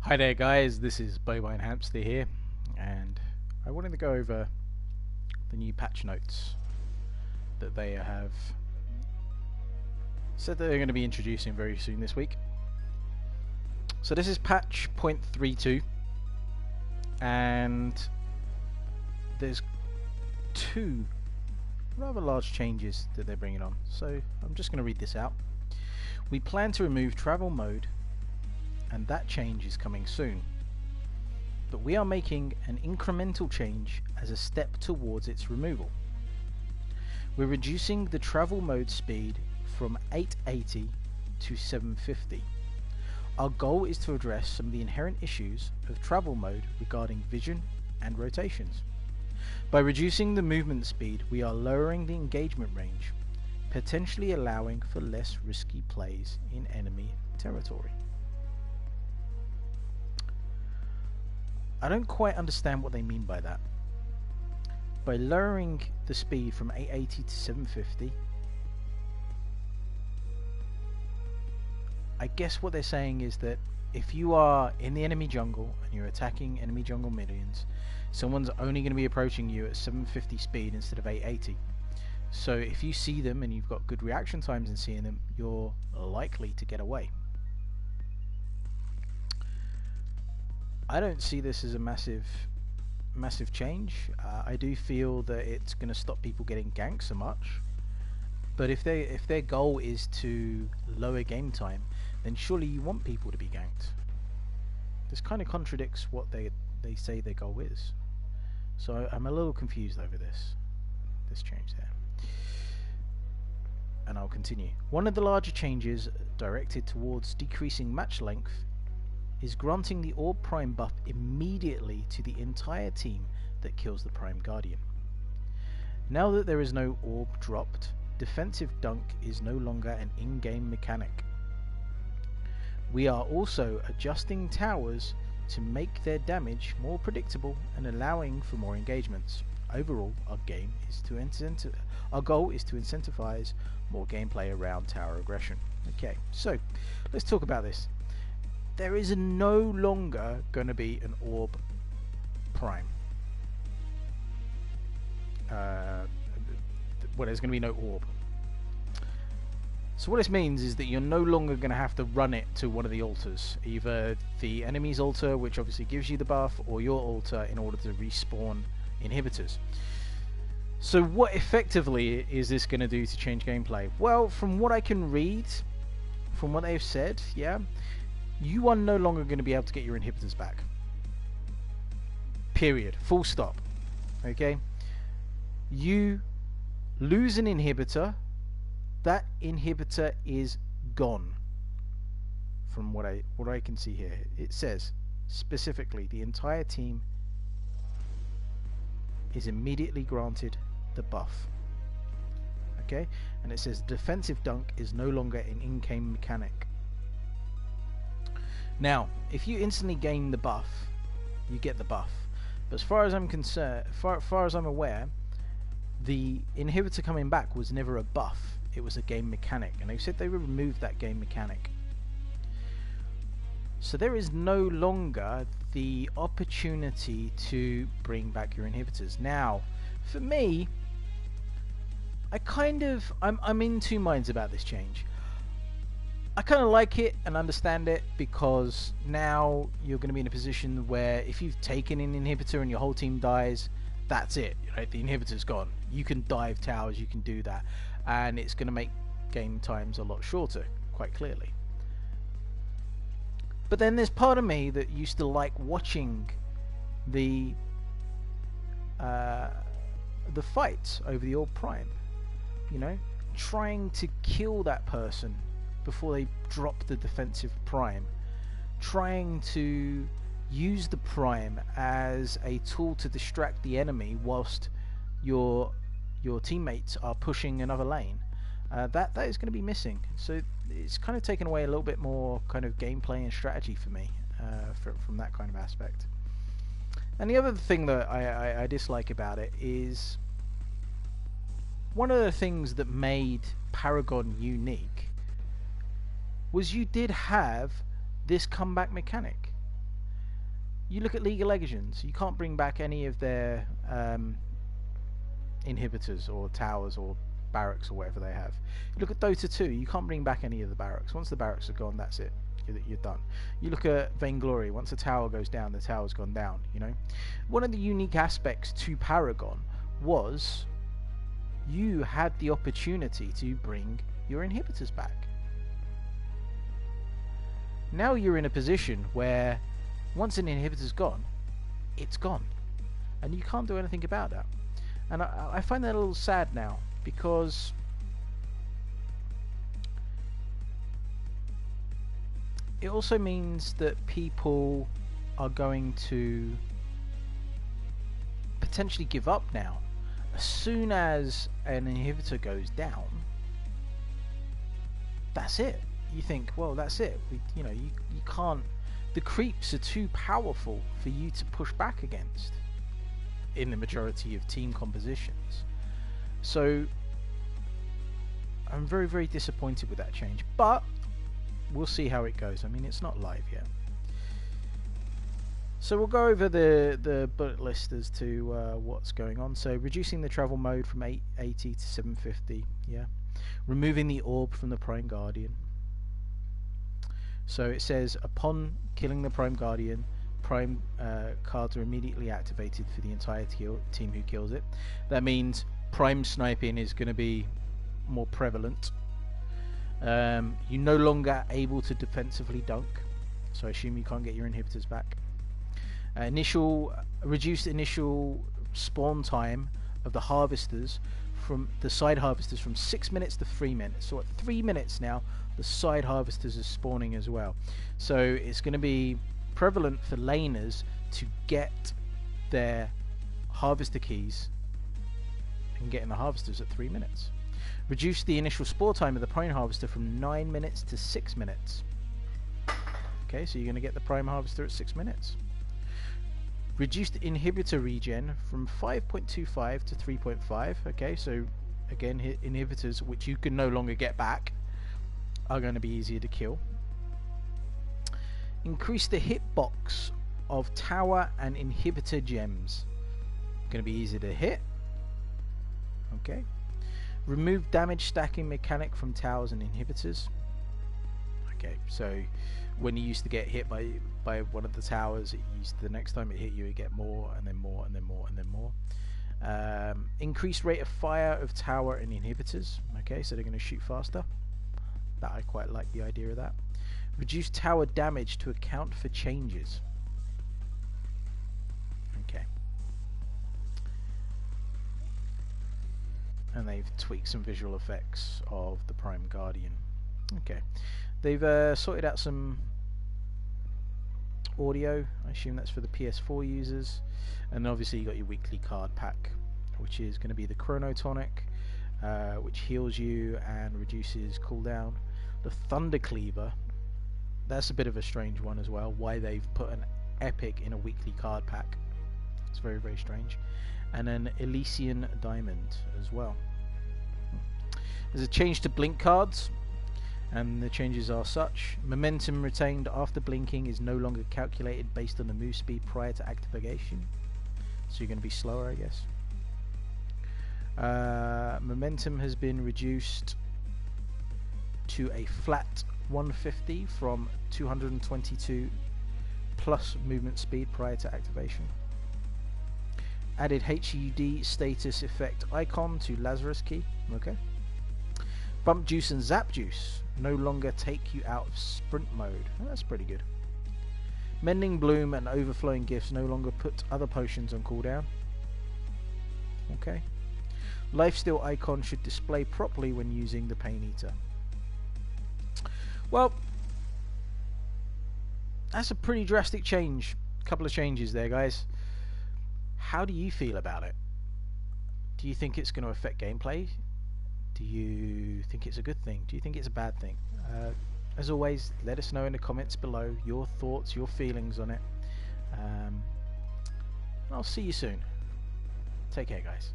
Hi there guys, this is Bovine Hamster here, and I wanted to go over the new patch notes that they have said that they're going to be introducing very soon this week. So this is patch 0.32, and there's two rather large changes that they're bringing on. So I'm just going to read this out. We plan to remove travel mode, and that change is coming soon. But we are making an incremental change as a step towards its removal. We're reducing the travel mode speed from 880 to 750. Our goal is to address some of the inherent issues of travel mode regarding vision and rotations. By reducing the movement speed, we are lowering the engagement range, potentially allowing for less risky plays in enemy territory. I don't quite understand what they mean by that. By lowering the speed from 880 to 750, I guess what they're saying is that if you are in the enemy jungle and you're attacking enemy jungle minions, someone's only going to be approaching you at 750 speed instead of 880. So if you see them and you've got good reaction times in seeing them, you're likely to get away. I don't see this as a massive change. I do feel that it's going to stop people getting ganked so much. But if their goal is to lower game time, then surely you want people to be ganked. This kind of contradicts what they say their goal is. So I'm a little confused over this change there. And I'll continue. One of the larger changes directed towards decreasing match length is granting the Orb Prime buff immediately to the entire team that kills the Prime Guardian. Now that there is no orb dropped, defensive dunk is no longer an in-game mechanic. We are also adjusting towers to make their damage more predictable and allowing for more engagements. Overall, our goal is to incentivize more gameplay around tower aggression. Okay, so let's talk about this. There is no longer going to be an Orb Prime. Well, there's going to be no Orb. So what this means is that you're no longer going to have to run it to one of the altars. Either the enemy's altar, which obviously gives you the buff, or your altar in order to respawn inhibitors. So what effectively is this going to do to change gameplay? Well, from what I can read, from what they've said, yeah, you are no longer going to be able to get your inhibitors back. Period. Full stop. Okay? You lose an inhibitor, that inhibitor is gone. From what I can see here, it says specifically the entire team is immediately granted the buff. Okay? And it says defensive dunk is no longer an in-game mechanic. Now, if you instantly gain the buff, you get the buff. But as far as I'm concerned, far as I'm aware, the inhibitor coming back was never a buff. It was a game mechanic, and they said they would remove that game mechanic. So there is no longer the opportunity to bring back your inhibitors. Now, for me, I'm in two minds about this change. I kind of like it and understand it, because now you're going to be in a position where if you've taken an inhibitor and your whole team dies, that's it, right? The inhibitor's gone. You can dive towers, you can do that, and it's going to make game times a lot shorter, quite clearly. But then there's part of me that used to like watching the fights over the Orb Prime, you know, trying to kill that person before they drop the defensive Prime, trying to use the Prime as a tool to distract the enemy whilst your teammates are pushing another lane. That is going to be missing. So it's kind of taken away a little bit more kind of gameplay and strategy for me from that kind of aspect. And the other thing that I dislike about it is one of the things that made Paragon unique was you did have this comeback mechanic. You look at League of Legends, you can't bring back any of their inhibitors or towers or barracks or whatever they have. You look at Dota 2, you can't bring back any of the barracks. Once the barracks are gone, that's it. You're done. You look at Vainglory, once the tower goes down, the tower's gone down, you know. One of the unique aspects to Paragon was you had the opportunity to bring your inhibitors back. Now you're in a position where once an inhibitor's gone, it's gone. And you can't do anything about that. And I find that a little sad now, because it also means that people are going to potentially give up now. As soon as an inhibitor goes down, that's it. You think, well, that's it. You can't. The creeps are too powerful for you to push back against in the majority of team compositions. So I'm very, very disappointed with that change, but we'll see how it goes. I mean, it's not live yet. So we'll go over the bullet list as to what's going on. So reducing the travel mode from 880 to 750. Yeah. Removing the orb from the Prime Guardian. So it says, upon killing the Prime Guardian, Prime cards are immediately activated for the entire team who kills it. That means Prime sniping is going to be more prevalent. You're no longer able to defensively dunk, so I assume you can't get your inhibitors back. Reduced initial spawn time of the harvesters, from the side harvesters, from 6 minutes to 3 minutes. So at 3 minutes now, the side harvesters are spawning as well. So it's going to be prevalent for laners to get their harvester keys and getting the harvesters at 3 minutes. Reduce the initial spawn time of the prime harvester from 9 minutes to 6 minutes. Okay, so you're going to get the prime harvester at 6 minutes. Reduced inhibitor regen from 5.25 to 3.5. Okay, so again, inhibitors which you can no longer get back are going to be easier to kill. Increase the hitbox of tower and inhibitor gems. Going to be easier to hit. Okay. Remove damage stacking mechanic from towers and inhibitors. Okay, so when you used to get hit by one of the towers, the next time it hit you, it get more and then more and then more and then more. Increased rate of fire of tower and inhibitors. Okay, so they're going to shoot faster. That I quite like the idea of that. Reduce tower damage to account for changes. Okay. And they've tweaked some visual effects of the Prime Guardian. Okay. They've sorted out some audio. I assume that's for the PS4 users. And obviously you got your weekly card pack, which is going to be the Chronotonic, which heals you and reduces cooldown. The Thunder Cleaver, that's a bit of a strange one as well. Why they've put an epic in a weekly card pack. It's very, very strange. And an Elysian Diamond as well. There's a change to blink cards, and the changes are such: momentum retained after blinking is no longer calculated based on the move speed prior to activation, so you're going to be slower, I guess. Momentum has been reduced to a flat 150 from 222 plus movement speed prior to activation. Added HUD status effect icon to Lazarus key. Okay. Bump juice and zap juice no longer take you out of sprint mode. Oh, that's pretty good. Mending bloom and overflowing gifts no longer put other potions on cooldown. Okay. Lifesteal icon should display properly when using the Pain Eater. Well, that's a pretty drastic change. Couple of changes there, guys. How do you feel about it? Do you think it's going to affect gameplay? Do you think it's a good thing? Do you think it's a bad thing? As always, let us know in the comments below your thoughts, your feelings on it. I'll see you soon. Take care, guys.